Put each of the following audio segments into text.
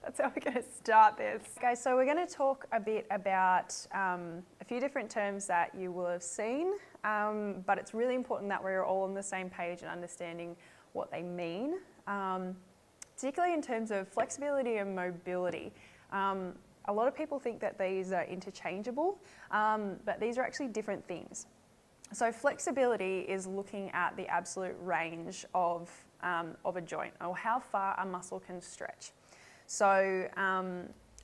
That's how we're going to start this. Okay, so we're going to talk a bit about a few different terms that you will have seen, but it's really important that we're all on the same page and understanding what they mean, particularly in terms of flexibility and mobility. A lot of people think that these are interchangeable, but these are actually different things. So flexibility is looking at the absolute range of a joint, or how far a muscle can stretch. So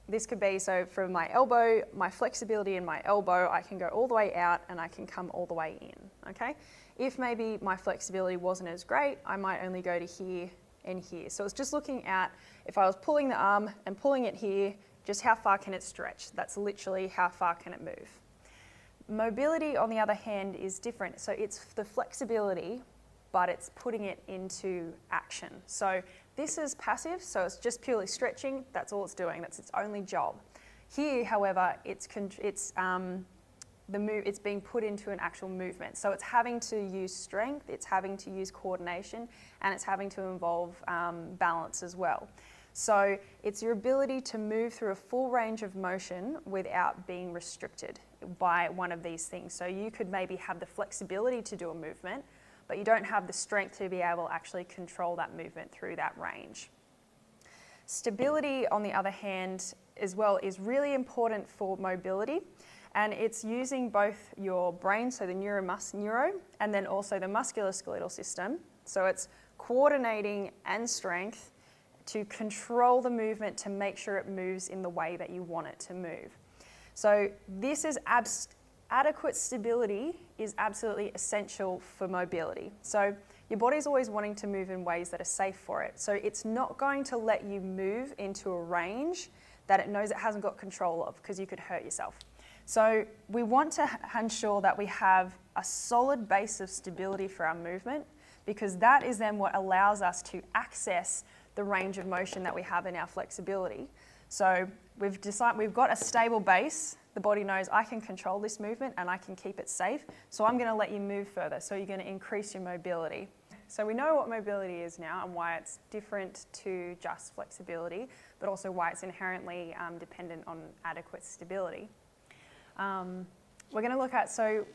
this could be, so from my elbow, my flexibility in my elbow, I can go all the way out and I can come all the way in, okay? If maybe my flexibility wasn't as great, I might only go to here and here. So it's just looking at, if I was pulling the arm and pulling it here, just how far can it stretch? That's literally how far can it move. Mobility, on the other hand, is different. So it's the flexibility, but it's putting it into action. So this is passive, so it's just purely stretching. That's all it's doing. That's its only job. Here, however, it's being put into an actual movement. So it's having to use strength, it's having to use coordination, and it's having to involve balance as well. So it's your ability to move through a full range of motion without being restricted by one of these things. So you could maybe have the flexibility to do a movement, but you don't have the strength to be able to actually control that movement through that range. Stability, on the other hand, as well, is really important for mobility, and it's using both your brain, so the neuro, and then also the musculoskeletal system. So it's coordinating and strength to control the movement to make sure it moves in the way that you want it to move. So this is adequate stability is absolutely essential for mobility. So your body's always wanting to move in ways that are safe for it. So it's not going to let you move into a range that it knows it hasn't got control of, because you could hurt yourself. So we want to ensure that we have a solid base of stability for our movement, because that is then what allows us to access the range of motion that we have in our flexibility. So we've got a stable base. The body knows I can control this movement and I can keep it safe, so I'm going to let you move further. So you're going to increase your mobility. So we know what mobility is now and why it's different to just flexibility, but also why it's inherently dependent on adequate stability. We're going to look at, so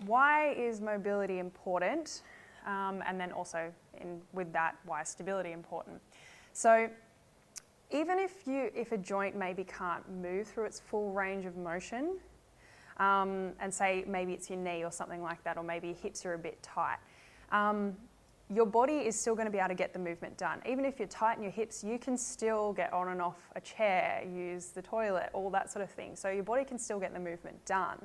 why is mobility important? And then also with that, why is stability important? So even if a joint maybe can't move through its full range of motion, and say maybe it's your knee or something like that, or maybe your hips are a bit tight, your body is still going to be able to get the movement done. Even if you're tight in your hips, you can still get on and off a chair, use the toilet, all that sort of thing. So your body can still get the movement done.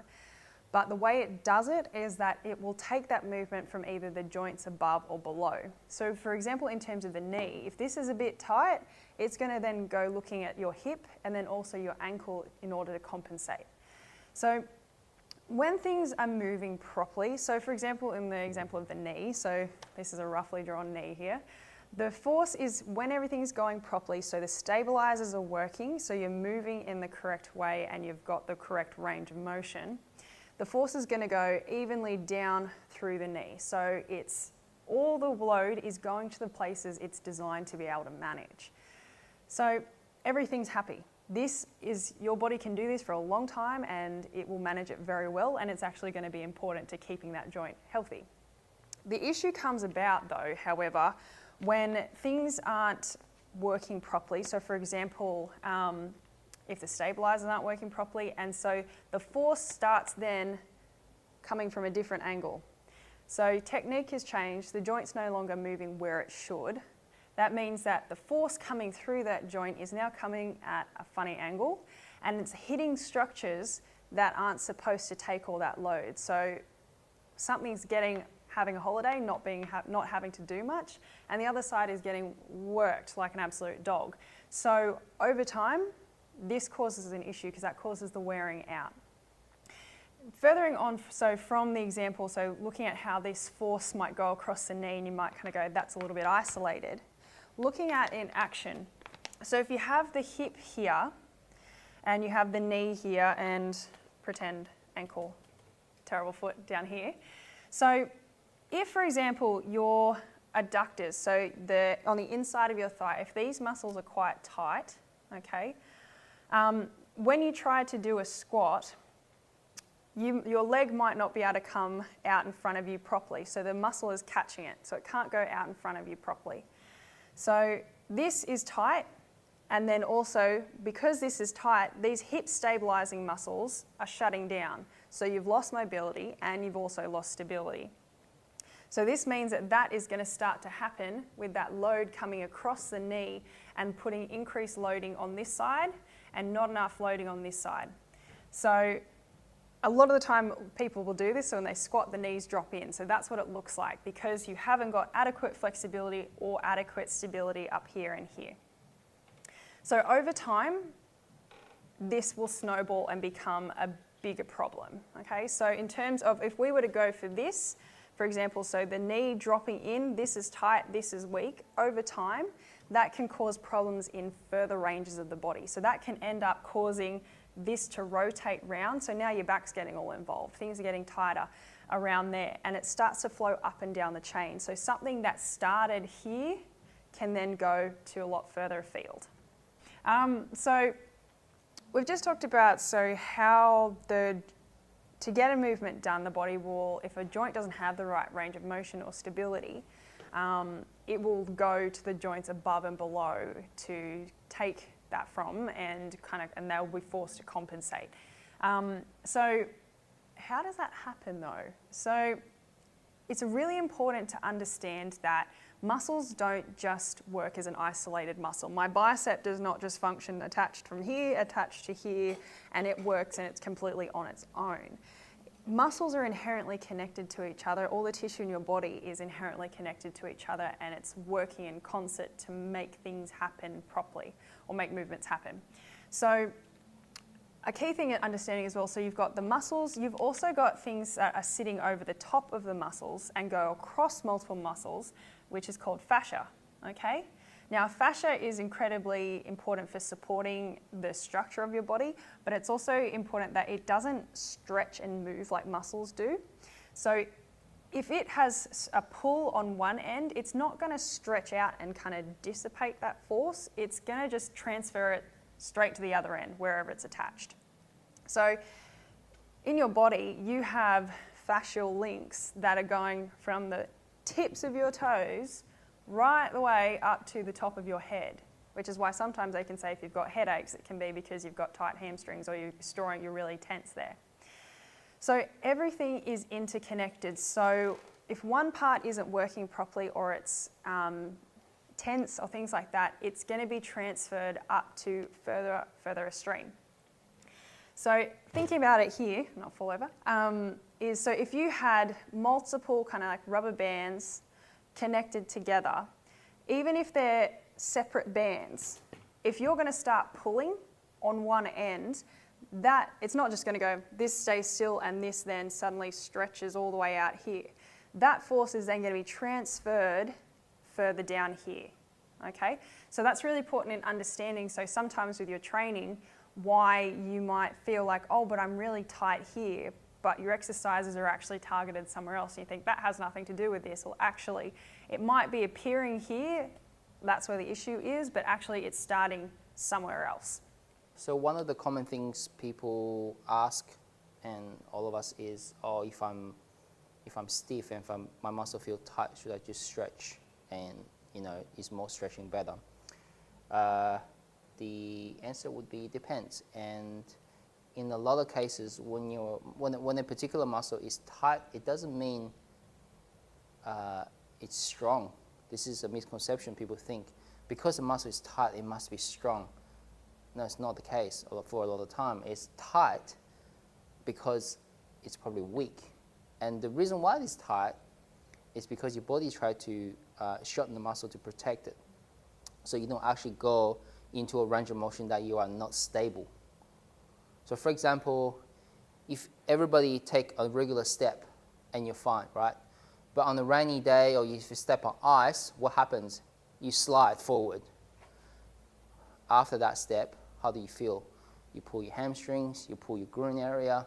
But the way it does it is that it will take that movement from either the joints above or below. So for example, in terms of the knee, if this is a bit tight, it's going to then go looking at your hip and then also your ankle in order to compensate. So when things are moving properly, so for example, in the example of the knee, so this is a roughly drawn knee here, the force is when everything's going properly, so the stabilizers are working, so you're moving in the correct way and you've got the correct range of motion, the force is going to go evenly down through the knee. So all the load is going to the places it's designed to be able to manage. So everything's happy. Your body can do this for a long time and it will manage it very well, and it's actually going to be important to keeping that joint healthy. The issue comes about though, however, when things aren't working properly. So for example, if the stabilizers aren't working properly, and so the force starts then coming from a different angle. So technique has changed, the joint's no longer moving where it should. That means that the force coming through that joint is now coming at a funny angle, and it's hitting structures that aren't supposed to take all that load. So something's having a holiday, not having to do much, and the other side is getting worked like an absolute dog. So over time, this causes an issue because that causes the wearing out. Furthering on, so from the example, so looking at how this force might go across the knee, and you might kind of go, that's a little bit isolated. Looking at in action, so if you have the hip here, and you have the knee here, and pretend ankle, terrible foot down here. So if, for example, your adductors, so on the inside of your thigh, if these muscles are quite tight, okay? When you try to do a squat, your leg might not be able to come out in front of you properly, so the muscle is catching it, so it can't go out in front of you properly. So this is tight, and then also, because this is tight, these hip stabilizing muscles are shutting down. So you've lost mobility and you've also lost stability. So this means that that is going to start to happen with that load coming across the knee and putting increased loading on this side and not enough loading on this side. So a lot of the time people will do this, so when they squat, the knees drop in. So that's what it looks like, because you haven't got adequate flexibility or adequate stability up here and here. So over time, this will snowball and become a bigger problem, okay? So in terms of, if we were to go for this, for example, so the knee dropping in, this is tight, this is weak, over time, that can cause problems in further ranges of the body. So that can end up causing this to rotate round, so now your back's getting all involved, things are getting tighter around there, and it starts to flow up and down the chain. So something that started here can then go to a lot further afield. So we've just talked about how to get a movement done, the body will, if a joint doesn't have the right range of motion or stability, it will go to the joints above and below to take that from, and they'll be forced to compensate. So how does that happen though? So it's really important to understand that muscles don't just work as an isolated muscle. My bicep does not just function attached from here, attached to here, and it works and it's completely on its own. Muscles are inherently connected to each other. All the tissue in your body is inherently connected to each other, and it's working in concert to make things happen properly or make movements happen. So a key thing in understanding as well, so you've got the muscles, you've also got things that are sitting over the top of the muscles and go across multiple muscles, which is called fascia, okay? Now, fascia is incredibly important for supporting the structure of your body, but it's also important that it doesn't stretch and move like muscles do. So if it has a pull on one end, it's not going to stretch out and kind of dissipate that force. It's going to just transfer it straight to the other end, wherever it's attached. So in your body, you have fascial links that are going from the tips of your toes right the way up to the top of your head, which is why sometimes they can say if you've got headaches, it can be because you've got tight hamstrings or you're really tense there. So everything is interconnected. So if one part isn't working properly or it's tense or things like that, it's going to be transferred up to further upstream. So thinking about it here, not fall over, is so if you had multiple kind of like rubber bands connected together, even if they're separate bands, if you're going to start pulling on one end, that it's not just going to go, this stays still and this then suddenly stretches all the way out here. That force is then going to be transferred further down here, okay? So that's really important in understanding. So sometimes with your training, why you might feel like, oh, but I'm really tight here, but your exercises are actually targeted somewhere else. And you think that has nothing to do with this. Well, actually, it might be appearing here, that's where the issue is, but actually it's starting somewhere else. So one of the common things people ask, and all of us, is, oh, if I'm stiff and my muscle feel tight, should I just stretch? And is more stretching better? The answer would be depends. And in a lot of cases, when a particular muscle is tight, it doesn't mean it's strong. This is a misconception. People think because the muscle is tight, it must be strong. No, it's not the case for a lot of time. It's tight because it's probably weak. And the reason why it's tight is because your body tries to shorten the muscle to protect it. So you don't actually go into a range of motion that you are not stable. So for example, if everybody take a regular step and you're fine, right? But on a rainy day or if you step on ice, what happens? You slide forward. After that step, how do you feel? You pull your hamstrings, you pull your groin area,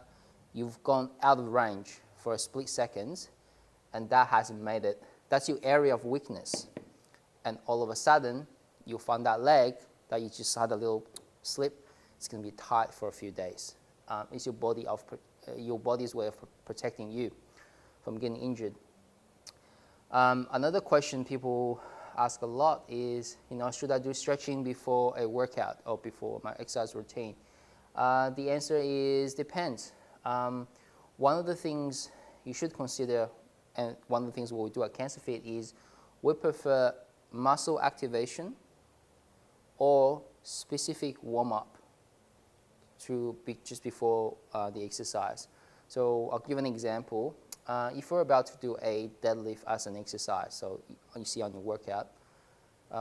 you've gone out of range for a split second, and that hasn't made it. That's your area of weakness. And all of a sudden, you'll find that leg that you just had a little slip, it's going to be tight for a few days. It's your body's way of protecting you from getting injured. Another question people ask a lot is, should I do stretching before a workout or before my exercise routine? The answer is depends. One of the things you should consider, and one of the things we do at CancerFit is we prefer muscle activation or specific warm-up just before the exercise. So I'll give an example. If you're about to do a deadlift as an exercise, so you see on your workout,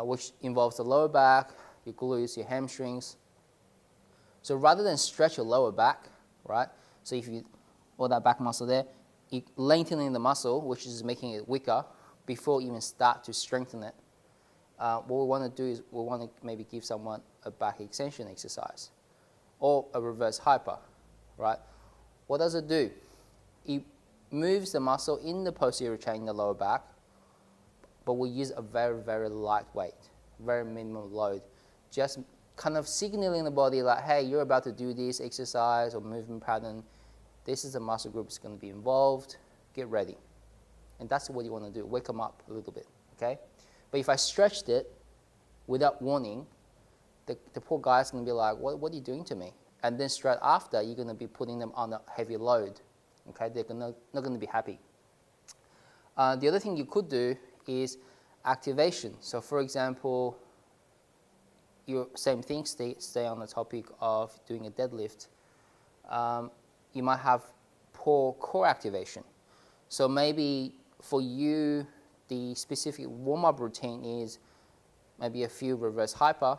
which involves the lower back, your glutes, your hamstrings. So rather than stretch your lower back, right? So if you, all that back muscle there, you lengthening the muscle, which is making it weaker, before you even start to strengthen it. What we want to do is we want to maybe give someone a back extension exercise or a reverse hyper, right? What does it do? It moves the muscle in the posterior chain in the lower back, but we use a very, very light weight, very minimum load, just kind of signaling the body like, hey, you're about to do this exercise or movement pattern. This is the muscle group that's going to be involved. Get ready. And that's what you want to do, wake them up a little bit, okay? But if I stretched it without warning, the poor guy's going to be like, what are you doing to me? And then straight after, you're going to be putting them on a heavy load, okay? They're not going to be happy. The other thing you could do is activation. So for example, same thing, stay on the topic of doing a deadlift. You might have poor core activation. So maybe for you, the specific warm-up routine is maybe a few reverse hyper,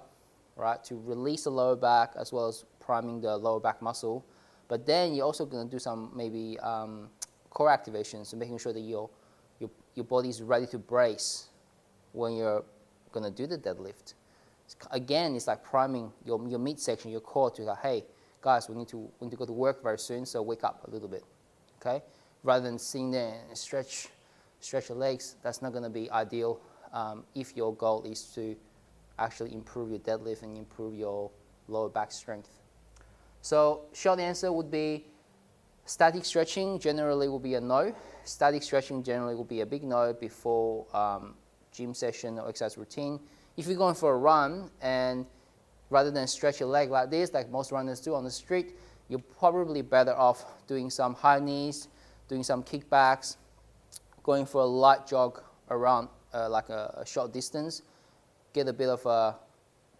right, to release the lower back as well as priming the lower back muscle. But then you're also going to do some maybe core activation, so making sure that your body is ready to brace when you're going to do the deadlift. Again, it's like priming your midsection, your core to like, hey, guys, we need to go to work very soon, so wake up a little bit, okay? Rather than sitting there and stretch your legs, that's not going to be ideal if your goal is to actually improve your deadlift and improve your lower back strength. So short answer would be static stretching generally will be a no. Static stretching generally will be a big no before gym session or exercise routine. If you're going for a run and rather than stretch your leg like this, like most runners do on the street, you're probably better off doing some high knees, doing some kickbacks, going for a light jog around like a short distance, get a bit of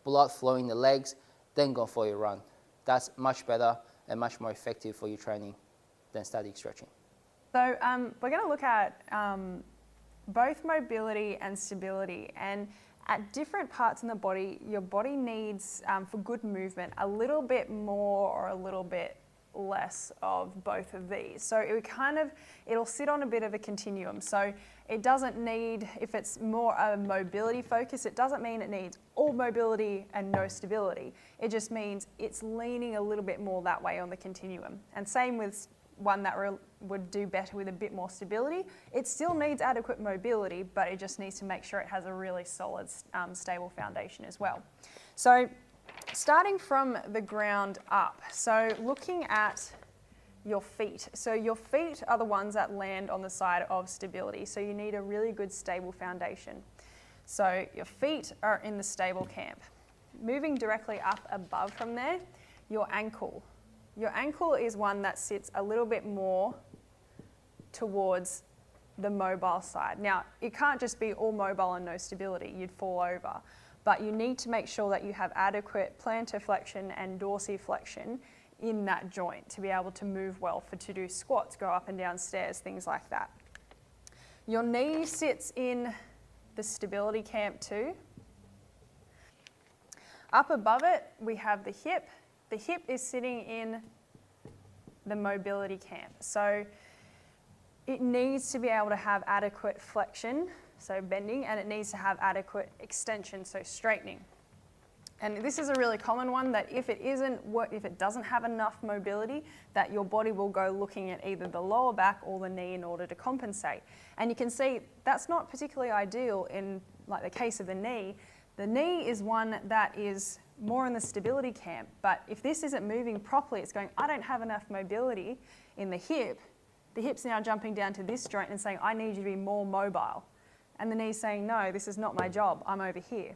blood flowing in the legs, then go for your run. That's much better and much more effective for your training than static stretching. So we're going to look at both mobility and stability, and at different parts in the body, your body needs, for good movement, a little bit more or a little bit less of both of these. So it'll sit on a bit of a continuum. So it doesn't need, if it's more a mobility focus, it doesn't mean it needs all mobility and no stability. It just means it's leaning a little bit more that way on the continuum. And same with one that would do better with a bit more stability. It still needs adequate mobility, but it just needs to make sure it has a really solid, stable foundation as well. So starting from the ground up, so looking at your feet. So your feet are the ones that land on the side of stability. So you need a really good stable foundation. So your feet are in the stable camp. Moving directly up above from there, your ankle. Your ankle is one that sits a little bit more towards the mobile side. Now, it can't just be all mobile and no stability, you'd fall over. But you need to make sure that you have adequate plantar flexion and dorsiflexion in that joint to be able to move well to do squats, go up and down stairs, things like that. Your knee sits in the stability camp too. Up above it, we have the hip. The hip is sitting in the mobility camp. So it needs to be able to have adequate flexion, so bending, and it needs to have adequate extension, so straightening. And this is a really common one that if it doesn't have enough mobility, that your body will go looking at either the lower back or the knee in order to compensate. And you can see that's not particularly ideal in like the case of the knee. The knee is one that is more in the stability camp, but if this isn't moving properly, it's going, I don't have enough mobility in the hip. The hip's now jumping down to this joint and saying, I need you to be more mobile. And the knee's saying, no, this is not my job, I'm over here.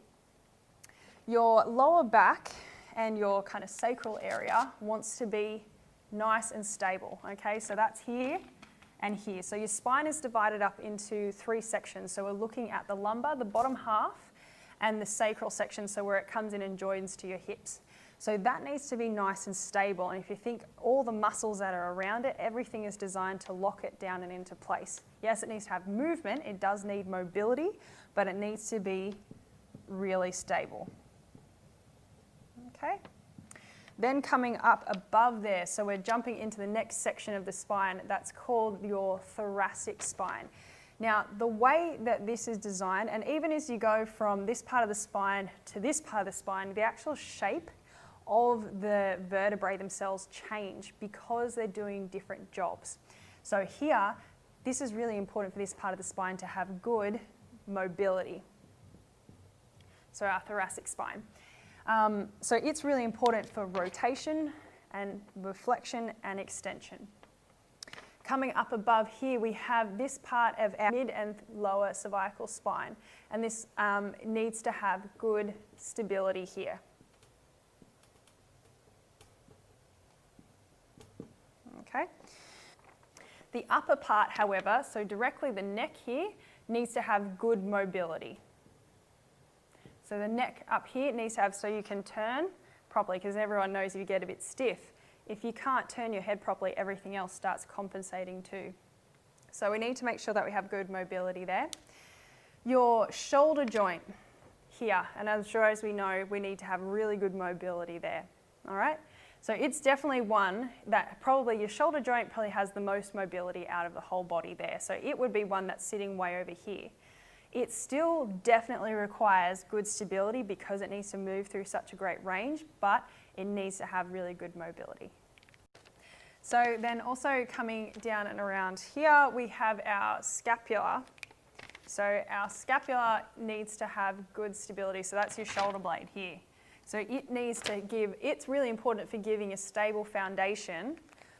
Your lower back and your kind of sacral area wants to be nice and stable, okay? So that's here and here. So your spine is divided up into 3 sections. So we're looking at the lumbar, the bottom half, and the sacral section, so where it comes in and joins to your hips. So that needs to be nice and stable. And if you think all the muscles that are around it, everything is designed to lock it down and into place. Yes, it needs to have movement, it does need mobility, but it needs to be really stable. Okay? Then coming up above there, so we're jumping into the next section of the spine, that's called your thoracic spine. Now, the way that this is designed, and even as you go from this part of the spine to this part of the spine, the actual shape of the vertebrae themselves change because they're doing different jobs. So here, this is really important for this part of the spine to have good mobility. So our thoracic spine. So it's really important for rotation and reflection and extension. Coming up above here, we have this part of our mid and lower cervical spine, and this needs to have good stability here. Okay. The upper part, however, so directly the neck here, needs to have good mobility. So the neck up here needs to have, so you can turn properly, because everyone knows if you get a bit stiff, if you can't turn your head properly, everything else starts compensating too. So we need to make sure that we have good mobility there. Your shoulder joint here, and I'm sure as we know, we need to have really good mobility there, all right? So it's definitely one that probably your shoulder joint probably has the most mobility out of the whole body there. So it would be one that's sitting way over here. It still definitely requires good stability because it needs to move through such a great range, but it needs to have really good mobility. So then also coming down and around here, we have our scapula. So our scapula needs to have good stability. So that's your shoulder blade here. So it needs to give, it's really important for giving a stable foundation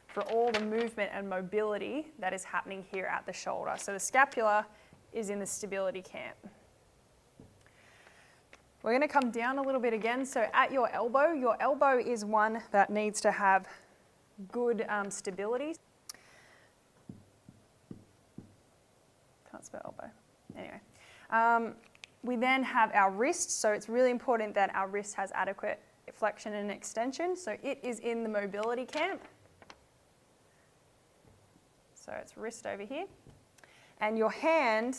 for all the movement and mobility that is happening here at the shoulder. So the scapula is in the stability camp. We're going to come down a little bit again. So at your elbow is one that needs to have good stability. Can't spell elbow. Anyway. We then have our wrist. So it's really important that our wrist has adequate flexion and extension. So it is in the mobility camp. So it's wrist over here. And your hand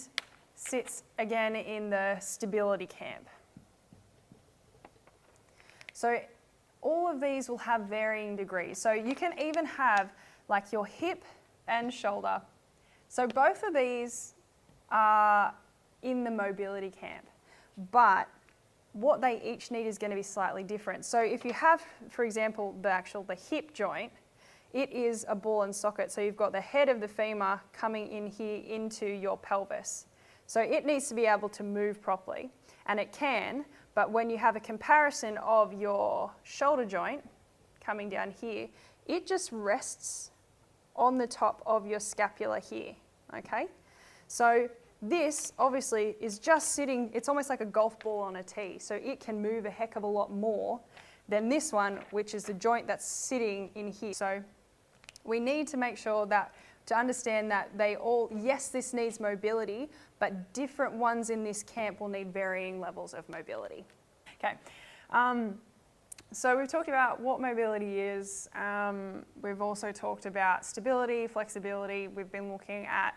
sits again in the stability camp. So all of these will have varying degrees. So you can even have like your hip and shoulder. So both of these are in the mobility camp, but what they each need is going to be slightly different. So if you have, for example, the hip joint, it is a ball and socket. So you've got the head of the femur coming in here into your pelvis. So it needs to be able to move properly, and it can, but when you have a comparison of your shoulder joint coming down here, it just rests on the top of your scapula here, okay? So this obviously is just sitting, it's almost like a golf ball on a tee, so it can move a heck of a lot more than this one, which is the joint that's sitting in here. So we need to make sure that, to understand that they all, yes, this needs mobility, but different ones in this camp will need varying levels of mobility. Okay, so we've talked about what mobility is. We've also talked about stability, flexibility. We've been looking at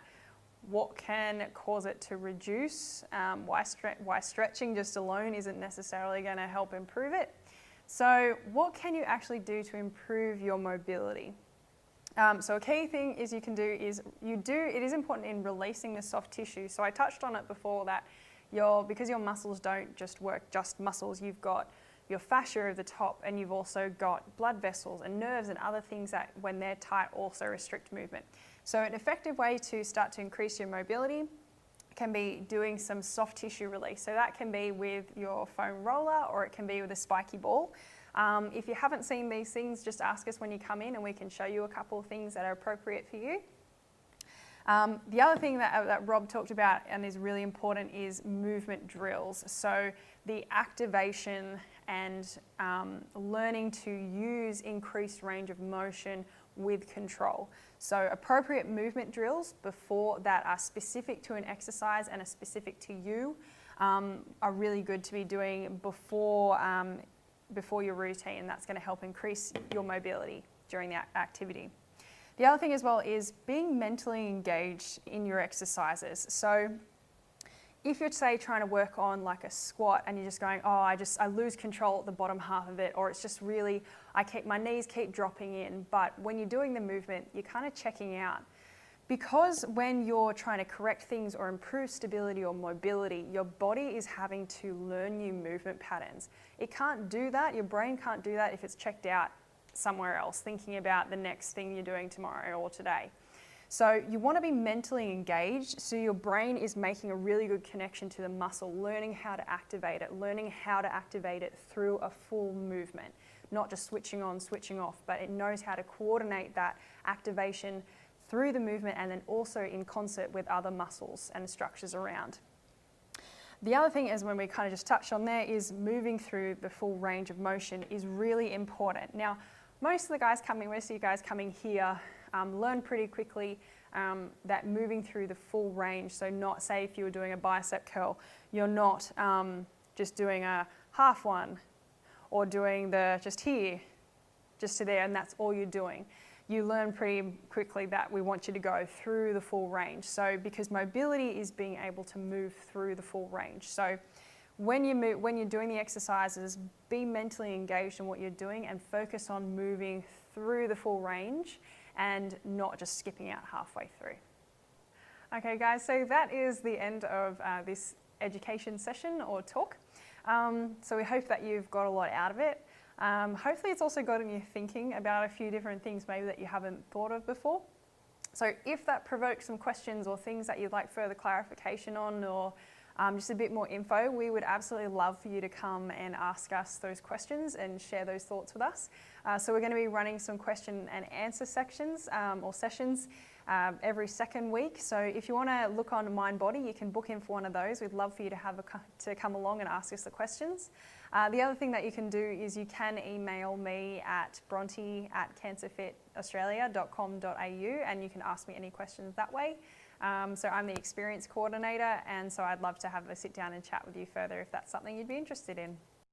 what can cause it to reduce, why stretching just alone isn't necessarily going to help improve it. So what can you actually do to improve your mobility? So a key thing is you can do is it is important in releasing the soft tissue. So I touched on it before that because your muscles don't just work just muscles, you've got your fascia at the top, and you've also got blood vessels and nerves and other things that when they're tight also restrict movement. So an effective way to start to increase your mobility can be doing some soft tissue release. So that can be with your foam roller, or it can be with a spiky ball. If you haven't seen these things, just ask us when you come in and we can show you a couple of things that are appropriate for you. The other thing that Rob talked about and is really important is movement drills. So the activation and learning to use increased range of motion with control. So appropriate movement drills before that are specific to an exercise and are specific to you are really good to be doing before your routine. That's going to help increase your mobility during the activity. The other thing as well is being mentally engaged in your exercises. So if you're, say, trying to work on like a squat and you're just going, oh, I lose control at the bottom half of it, or it's just really, my knees keep dropping in. But when you're doing the movement, you're kind of checking out. Because when you're trying to correct things or improve stability or mobility, your body is having to learn new movement patterns. It can't do that, your brain can't do that if it's checked out somewhere else, thinking about the next thing you're doing tomorrow or today. So you want to be mentally engaged, so your brain is making a really good connection to the muscle, learning how to activate it through a full movement, not just switching on, switching off, but it knows how to coordinate that activation through the movement and then also in concert with other muscles and structures around. The other thing is, when we kind of just touched on there, is moving through the full range of motion is really important. Now, most of you guys coming here learn pretty quickly that moving through the full range, so not, say if you were doing a bicep curl, you're not just doing a half one or doing the just here, just to there, and that's all you're doing. You learn pretty quickly that we want you to go through the full range. So because mobility is being able to move through the full range. So when you're doing the exercises, be mentally engaged in what you're doing and focus on moving through the full range and not just skipping out halfway through. Okay guys, so that is the end of this education session or talk. So we hope that you've got a lot out of it. Hopefully it's also gotten you thinking about a few different things maybe that you haven't thought of before. So if that provokes some questions or things that you'd like further clarification on, or just a bit more info, we would absolutely love for you to come and ask us those questions and share those thoughts with us. So we're going to be running some question and answer sections or sessions every second week. So if you want to look on MindBody, you can book in for one of those. We'd love for you to come along and ask us the questions. The other thing that you can do is you can email me at bronte@cancerfitaustralia.com.au and you can ask me any questions that way. So I'm the experience coordinator, and so I'd love to have a sit down and chat with you further if that's something you'd be interested in.